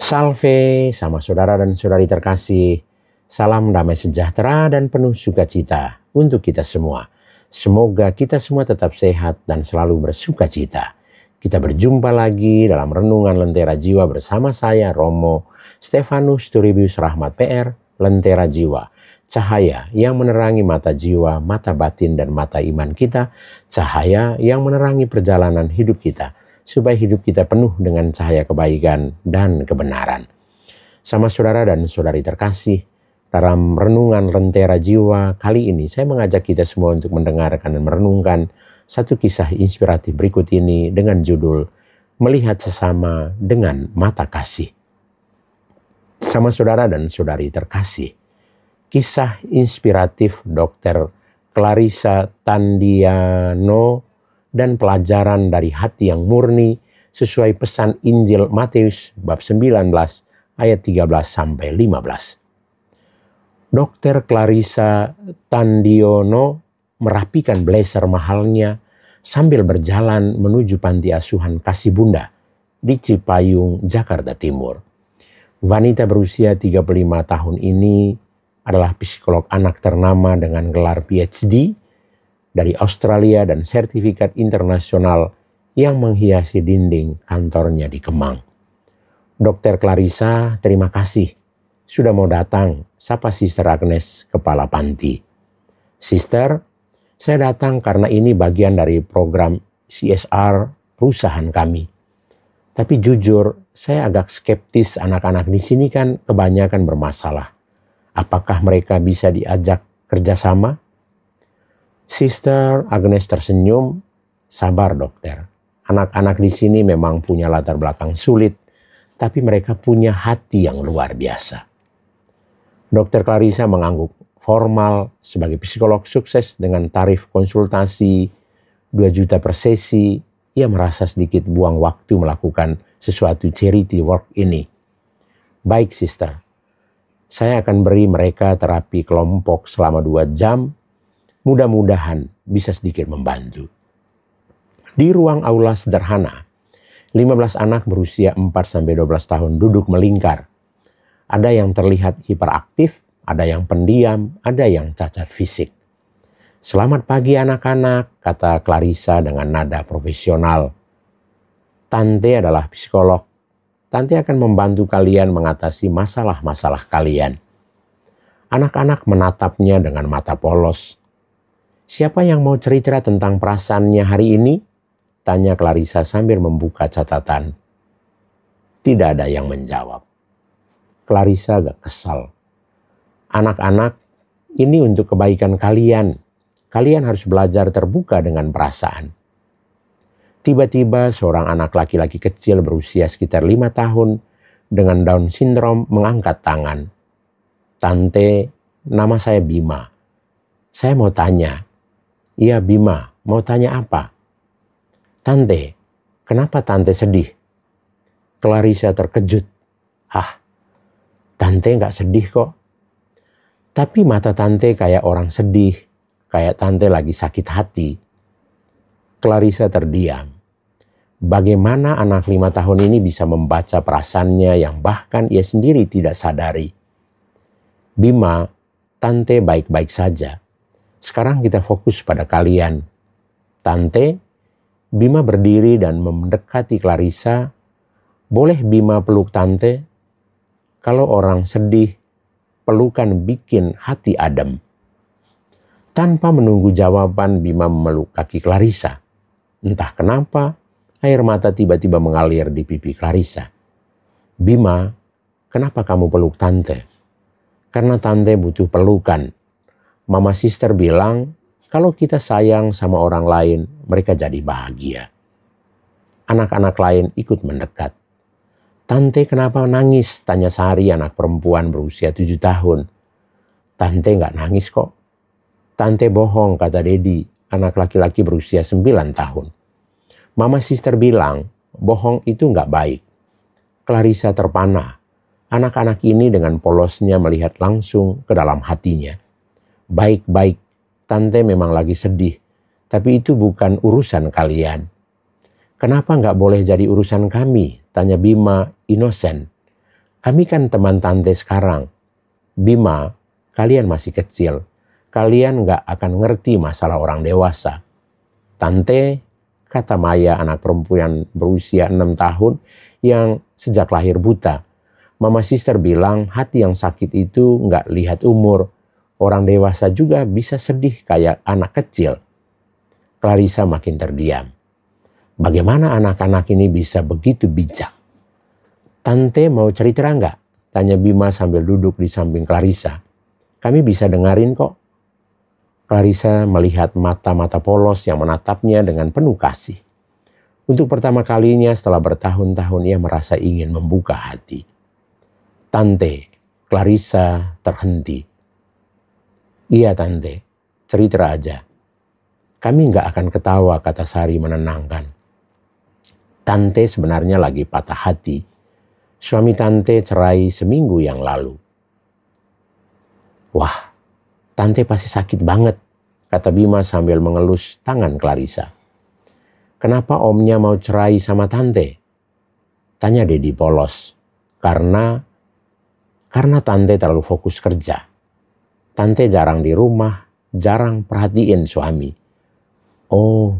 Salve sama saudara dan saudari terkasih. Salam damai sejahtera dan penuh sukacita untuk kita semua. Semoga kita semua tetap sehat dan selalu bersukacita. Kita berjumpa lagi dalam Renungan Lentera Jiwa bersama saya Romo Stefanus Turibius Rahmat PR, Lentera Jiwa. Cahaya yang menerangi mata jiwa, mata batin dan mata iman kita. Cahaya yang menerangi perjalanan hidup kita, supaya hidup kita penuh dengan cahaya kebaikan dan kebenaran. Sama saudara dan saudari terkasih, dalam Renungan Lentera Jiwa kali ini saya mengajak kita semua untuk mendengarkan dan merenungkan satu kisah inspiratif berikut ini dengan judul Melihat Sesama dengan Mata Kasih. Sama saudara dan saudari terkasih, kisah inspiratif Dr. Clarissa Tandiano dan pelajaran dari hati yang murni sesuai pesan Injil Matius bab 19 ayat 13 sampai 15. Dr. Clarissa Tandiano merapikan blazer mahalnya sambil berjalan menuju panti asuhan Kasih Bunda di Cipayung, Jakarta Timur. Wanita berusia 35 tahun ini adalah psikolog anak ternama dengan gelar PhD dari Australia dan sertifikat internasional yang menghiasi dinding kantornya di Kemang. Dr. Clarissa, terima kasih sudah mau datang, sapa Sister Agnes, kepala panti. Sister, saya datang karena ini bagian dari program CSR perusahaan kami. Tapi jujur, saya agak skeptis anak-anak di sini kan kebanyakan bermasalah. Apakah mereka bisa diajak kerjasama? Sister Agnes tersenyum, sabar dokter. Anak-anak di sini memang punya latar belakang sulit, tapi mereka punya hati yang luar biasa. Dr. Clarissa mengangguk formal sebagai psikolog sukses dengan tarif konsultasi 2 juta per sesi. Ia merasa sedikit buang waktu melakukan sesuatu charity work ini. Baik sister, saya akan beri mereka terapi kelompok selama 2 jam. Mudah-mudahan bisa sedikit membantu. Di ruang aula sederhana, 15 anak berusia 4-12 tahun duduk melingkar. Ada yang terlihat hiperaktif, ada yang pendiam, ada yang cacat fisik. Selamat pagi anak-anak, kata Clarissa dengan nada profesional. Tante adalah psikolog. Tante akan membantu kalian mengatasi masalah-masalah kalian. Anak-anak menatapnya dengan mata polos. Siapa yang mau cerita tentang perasaannya hari ini? Tanya Clarissa sambil membuka catatan. Tidak ada yang menjawab. Clarissa agak kesal. Anak-anak, ini untuk kebaikan kalian. Kalian harus belajar terbuka dengan perasaan. Tiba-tiba seorang anak laki-laki kecil berusia sekitar 5 tahun dengan Down syndrome mengangkat tangan. Tante, nama saya Bima. Saya mau tanya. Iya Bima, mau tanya apa? Tante, kenapa Tante sedih? Clarissa terkejut. Tante gak sedih kok. Tapi mata Tante kayak orang sedih, kayak Tante lagi sakit hati. Clarissa terdiam. Bagaimana anak 5 tahun ini bisa membaca perasaannya yang bahkan ia sendiri tidak sadari? Bima, Tante baik-baik saja. Sekarang kita fokus pada kalian. Tante, Bima berdiri dan mendekati Clarissa. Boleh Bima peluk Tante? Kalau orang sedih, pelukan bikin hati adem. Tanpa menunggu jawaban, Bima memeluk kaki Clarissa. Entah kenapa, air mata tiba-tiba mengalir di pipi Clarissa. Bima, kenapa kamu peluk Tante? Karena Tante butuh pelukan. Mama Sister bilang, kalau kita sayang sama orang lain, mereka jadi bahagia. Anak-anak lain ikut mendekat. Tante kenapa nangis? Tanya Sari, anak perempuan berusia 7 tahun. Tante gak nangis kok. Tante bohong, kata Dedi, anak laki-laki berusia 9 tahun. Mama Sister bilang, bohong itu gak baik. Clarissa terpana. Anak-anak ini dengan polosnya melihat langsung ke dalam hatinya. Baik-baik, Tante memang lagi sedih. Tapi itu bukan urusan kalian. Kenapa gak boleh jadi urusan kami? Tanya Bima inosen. Kami kan teman tante sekarang. Bima, kalian masih kecil. Kalian gak akan ngerti masalah orang dewasa. Tante, kata Maya, anak perempuan berusia 6 tahun yang sejak lahir buta. Mama Sister bilang hati yang sakit itu gak lihat umur. Orang dewasa juga bisa sedih kayak anak kecil. Clarissa makin terdiam. Bagaimana anak-anak ini bisa begitu bijak? Tante mau cerita enggak? Tanya Bima sambil duduk di samping Clarissa. Kami bisa dengerin kok. Clarissa melihat mata-mata polos yang menatapnya dengan penuh kasih. Untuk pertama kalinya setelah bertahun-tahun ia merasa ingin membuka hati. Tante, Clarissa terhenti. Iya tante, cerita aja. Kami nggak akan ketawa, kata Sari menenangkan. Tante sebenarnya lagi patah hati. Suami tante cerai seminggu yang lalu. Wah, tante pasti sakit banget, kata Bima sambil mengelus tangan Clarissa. Kenapa omnya mau cerai sama tante? Tanya Dedi polos. Karena tante terlalu fokus kerja. Tante jarang di rumah, jarang perhatiin suami. Oh,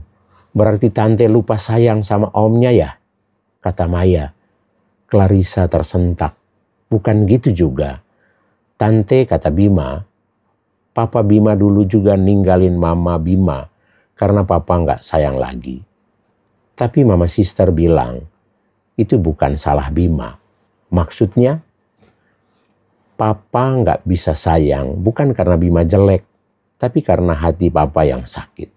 berarti tante lupa sayang sama omnya ya? Kata Maya. Clarissa tersentak. Bukan gitu juga. Tante, kata Bima, Papa Bima dulu juga ninggalin Mama Bima karena Papa nggak sayang lagi. Tapi Mama Sister bilang, itu bukan salah Bima. Maksudnya, Papa nggak bisa sayang bukan karena Bima jelek, tapi karena hati Papa yang sakit.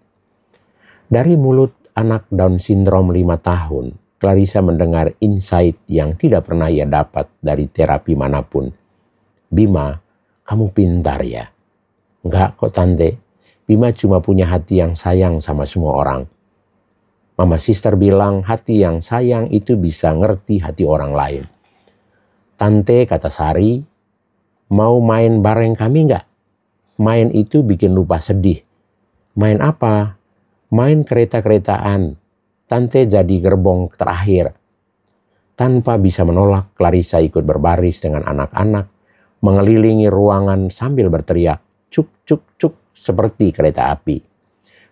Dari mulut anak Down syndrome 5 tahun, Clarissa mendengar insight yang tidak pernah ia dapat dari terapi manapun. Bima, kamu pintar ya? Enggak kok tante, Bima cuma punya hati yang sayang sama semua orang. Mama Sister bilang hati yang sayang itu bisa ngerti hati orang lain. Tante, kata Sari, mau main bareng kami enggak? Main itu bikin lupa sedih. Main apa? Main kereta-keretaan. Tante jadi gerbong terakhir. Tanpa bisa menolak, Clarissa ikut berbaris dengan anak-anak, mengelilingi ruangan sambil berteriak, cuk cuk cuk, seperti kereta api.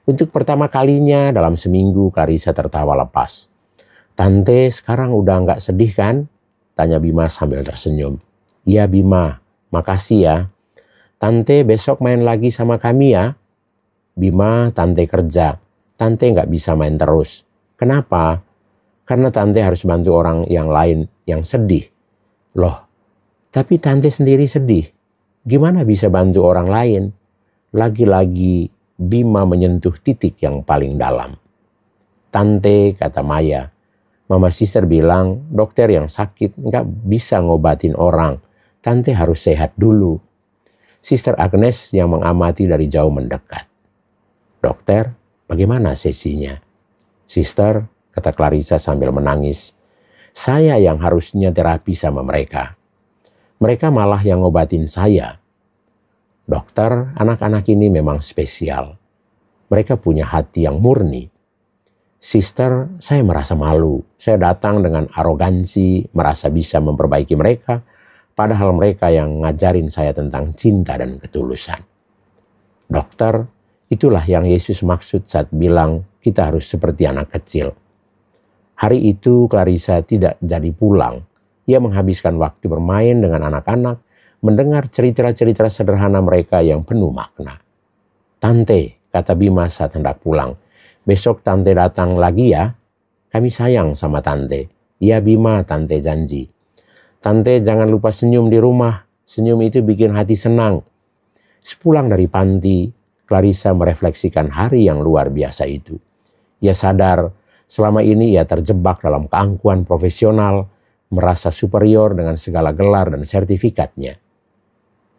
Untuk pertama kalinya dalam seminggu, Clarissa tertawa lepas. Tante, sekarang udah nggak sedih kan? Tanya Bima sambil tersenyum. Iya Bima, makasih ya. Tante besok main lagi sama kami ya. Bima, tante kerja. Tante nggak bisa main terus. Kenapa? Karena tante harus bantu orang yang lain yang sedih. Loh, tapi tante sendiri sedih. Gimana bisa bantu orang lain? Lagi-lagi Bima menyentuh titik yang paling dalam. Tante, kata Maya, Mama Sister bilang dokter yang sakit nggak bisa ngobatin orang. Tante harus sehat dulu. Sister Agnes yang mengamati dari jauh mendekat. Dokter, bagaimana sesinya? Sister, kata Clarissa sambil menangis, saya yang harusnya terapi sama mereka. Mereka malah yang ngobatin saya. Dokter, anak-anak ini memang spesial. Mereka punya hati yang murni. Sister, saya merasa malu. Saya datang dengan arogansi, merasa bisa memperbaiki mereka, padahal mereka yang ngajarin saya tentang cinta dan ketulusan. Dokter, itulah yang Yesus maksud saat bilang kita harus seperti anak kecil. Hari itu Clarissa tidak jadi pulang. Ia menghabiskan waktu bermain dengan anak-anak, mendengar cerita-cerita sederhana mereka yang penuh makna. Tante, kata Bima saat hendak pulang, besok tante datang lagi ya. Kami sayang sama tante. Iya Bima, tante janji. Tante jangan lupa senyum di rumah. Senyum itu bikin hati senang. Sepulang dari panti, Clarissa merefleksikan hari yang luar biasa itu. Ia sadar selama ini ia terjebak dalam keangkuhan profesional, merasa superior dengan segala gelar dan sertifikatnya.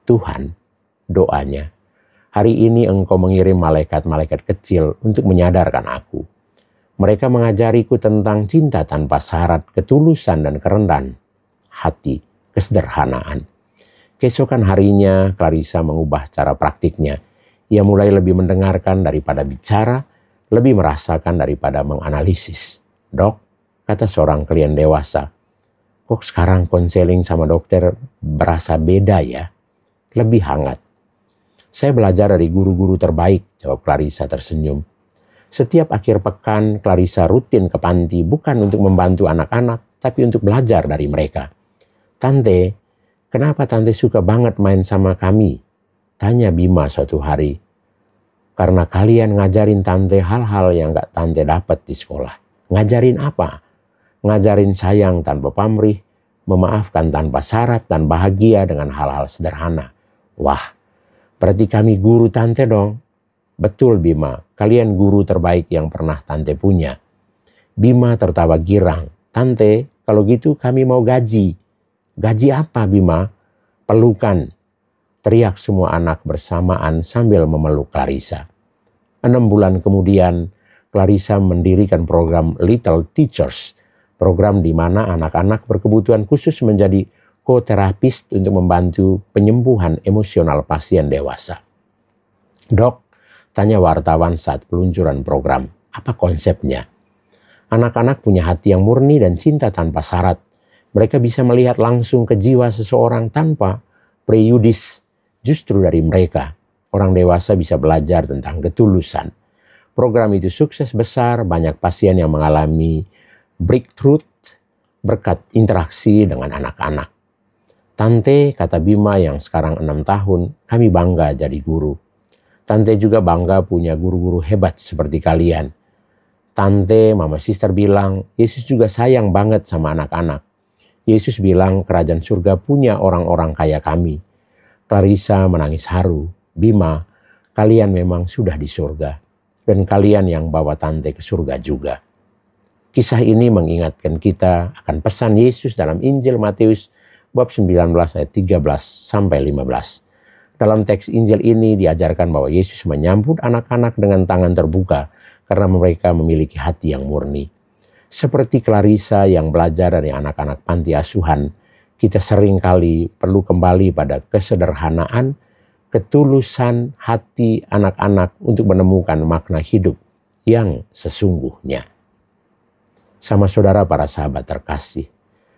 Tuhan, doanya, hari ini Engkau mengirim malaikat-malaikat kecil untuk menyadarkan aku. Mereka mengajariku tentang cinta tanpa syarat, ketulusan dan kerendahan hati, kesederhanaan. Keesokan harinya, Clarissa mengubah cara praktiknya. Ia mulai lebih mendengarkan daripada bicara, lebih merasakan daripada menganalisis. Dok, kata seorang klien dewasa, Kok sekarang konseling sama dokter berasa beda ya? Lebih hangat. Saya belajar dari guru-guru terbaik, jawab Clarissa tersenyum. Setiap akhir pekan, Clarissa rutin ke panti bukan untuk membantu anak-anak, tapi untuk belajar dari mereka. Tante, kenapa Tante suka banget main sama kami? Tanya Bima suatu hari. Karena kalian ngajarin Tante hal-hal yang gak Tante dapat di sekolah. Ngajarin apa? Ngajarin sayang tanpa pamrih, memaafkan tanpa syarat, dan bahagia dengan hal-hal sederhana. Wah, berarti kami guru Tante dong. Betul Bima, kalian guru terbaik yang pernah Tante punya. Bima tertawa girang. Tante, kalau gitu kami mau gaji. Gaji apa Bima? Pelukan. Teriak semua anak bersamaan sambil memeluk Clarissa. 6 bulan kemudian, Clarissa mendirikan program Little Teachers. Program di mana anak-anak berkebutuhan khusus menjadi koterapis untuk membantu penyembuhan emosional pasien dewasa. Dok, tanya wartawan saat peluncuran program, apa konsepnya? Anak-anak punya hati yang murni dan cinta tanpa syarat. Mereka bisa melihat langsung ke jiwa seseorang tanpa prejudis. Justru dari mereka, orang dewasa bisa belajar tentang ketulusan. Program itu sukses besar, banyak pasien yang mengalami breakthrough berkat interaksi dengan anak-anak. Tante, kata Bima yang sekarang 6 tahun, kami bangga jadi guru. Tante juga bangga punya guru-guru hebat seperti kalian. Tante, Mama Sister bilang, Yesus juga sayang banget sama anak-anak. Yesus bilang kerajaan surga punya orang-orang kaya kami. Clarissa menangis haru. Bima, kalian memang sudah di surga. Dan kalian yang bawa Tante ke surga juga. Kisah ini mengingatkan kita akan pesan Yesus dalam Injil Matius bab 19 ayat 13 sampai 15. Dalam teks Injil ini diajarkan bahwa Yesus menyambut anak-anak dengan tangan terbuka karena mereka memiliki hati yang murni. Seperti Clarissa yang belajar dari anak-anak panti asuhan, kita seringkali perlu kembali pada kesederhanaan, ketulusan hati anak-anak untuk menemukan makna hidup yang sesungguhnya. Sama saudara para sahabat terkasih,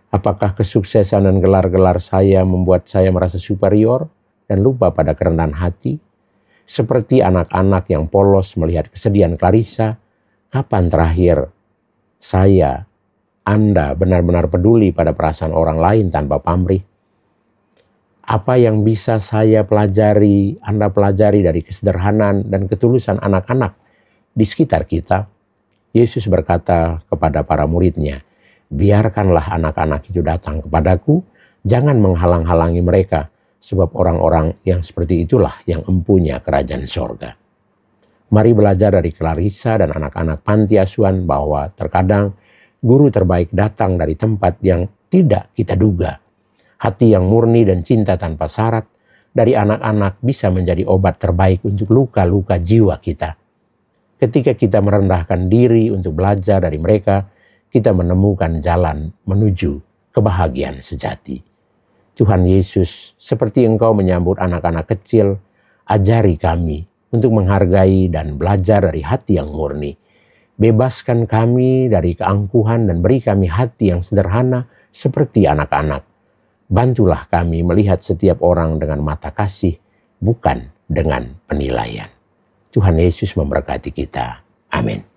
apakah kesuksesan dan gelar-gelar saya membuat saya merasa superior dan lupa pada kerendahan hati? Seperti anak-anak yang polos melihat kesedihan Clarissa, kapan terakhir Anda benar-benar peduli pada perasaan orang lain tanpa pamrih? Apa yang bisa Anda pelajari dari kesederhanaan dan ketulusan anak-anak di sekitar kita? Yesus berkata kepada para murid-Nya, biarkanlah anak-anak itu datang kepadaku, jangan menghalang-halangi mereka, sebab orang-orang yang seperti itulah yang empunya kerajaan sorga. Mari belajar dari Clarissa dan anak-anak panti asuhan bahwa terkadang guru terbaik datang dari tempat yang tidak kita duga. Hati yang murni dan cinta tanpa syarat dari anak-anak bisa menjadi obat terbaik untuk luka-luka jiwa kita. Ketika kita merendahkan diri untuk belajar dari mereka, kita menemukan jalan menuju kebahagiaan sejati. Tuhan Yesus, seperti Engkau menyambut anak-anak kecil, ajari kami untuk menghargai dan belajar dari hati yang murni. Bebaskan kami dari keangkuhan dan beri kami hati yang sederhana seperti anak-anak. Bantulah kami melihat setiap orang dengan mata kasih, bukan dengan penilaian. Tuhan Yesus memberkati kita. Amin.